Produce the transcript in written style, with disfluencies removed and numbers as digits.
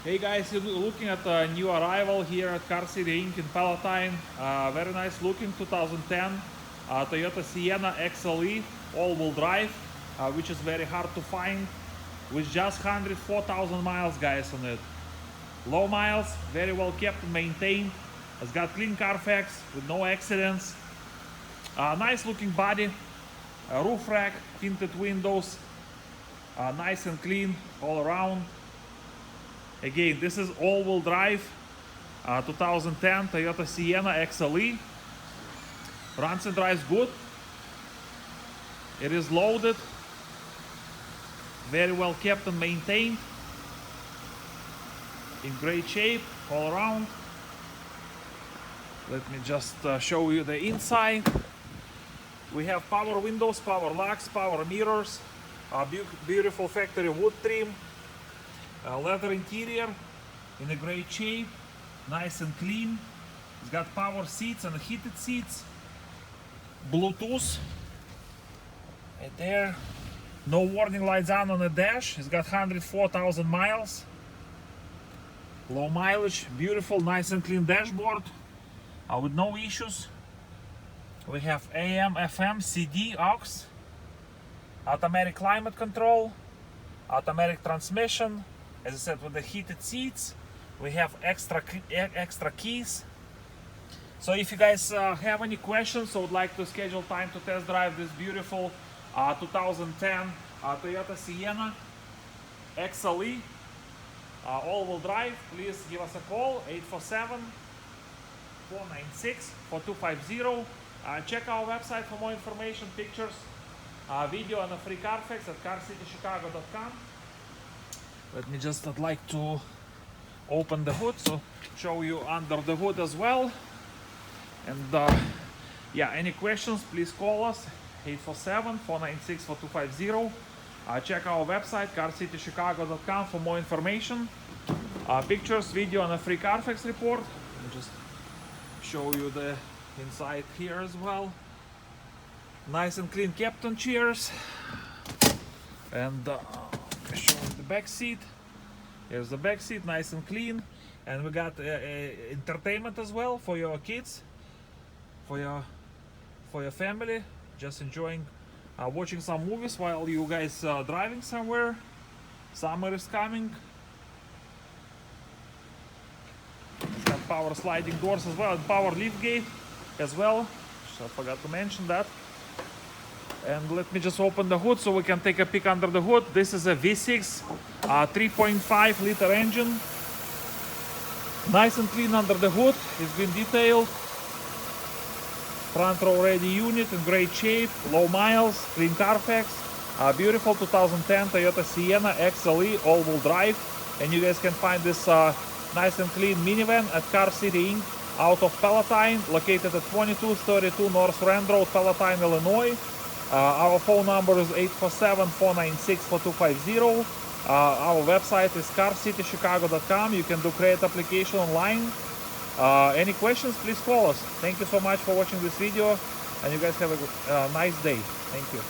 Hey guys, you're looking at a new arrival here at Car City Inc. in Palatine. Very nice looking 2010 Toyota Sienna XLE all-wheel drive, which is very hard to find, with just 104,000 miles guys on it. Low miles, very well kept and maintained. It's got clean Carfax with no accidents. Nice looking body, roof rack, tinted windows, nice and clean all around. Again, this is all-wheel drive, 2010 Toyota Sienna XLE. Runs and drives good. It is loaded, very well kept and maintained, in great shape all around. Let me just show you the inside. We have power windows, power locks, power mirrors, beautiful factory wood trim. Leather interior in a great shape, nice and clean. It's got power seats and heated seats. Bluetooth right there. No warning lights on the dash. It's got 104,000 miles. Low mileage, beautiful, nice and clean dashboard with no issues. We have AM, FM, CD, aux, automatic climate control, automatic transmission. As I said, with the heated seats, we have extra keys. So if you guys have any questions or would like to schedule time to test drive this beautiful 2010 Toyota Sienna XLE all-wheel drive, please give us a call, 847-496-4250. Check our website for more information, pictures, video, and a free Carfax at carcitychicago.com. Let me just, I'd like to open the hood, so show you under the hood as well. And yeah, any questions, please call us, 847-496-4250. Check our website, carcitychicago.com, for more information, pictures, video, and a free Carfax report. Let me just show you the inside here as well. Nice and clean captain chairs. And showing the back seat. Here's the back seat, nice and clean. And we got entertainment as well for your kids, for your family, just enjoying watching some movies while you guys driving somewhere. Summer is coming. It's got power sliding doors as well, and power lift gate as well. So I forgot to mention that. And let me just open the hood so we can take a peek under the hood. This is a V6 3.5 liter engine. Nice and clean under the hood. It's been detailed. Front row ready unit in great shape. Low miles, clean Carfax. Beautiful 2010 Toyota Sienna XLE all-wheel drive. And you guys can find this nice and clean minivan at Car City Inc. out of Palatine, located at 2232 North Rand Road, Palatine, Illinois. Our phone number is 847-496-4250. Our website is carcitychicago.com. You can do credit application online. Any questions, please call us. Thank you so much for watching this video, and you guys have a nice day. Thank you.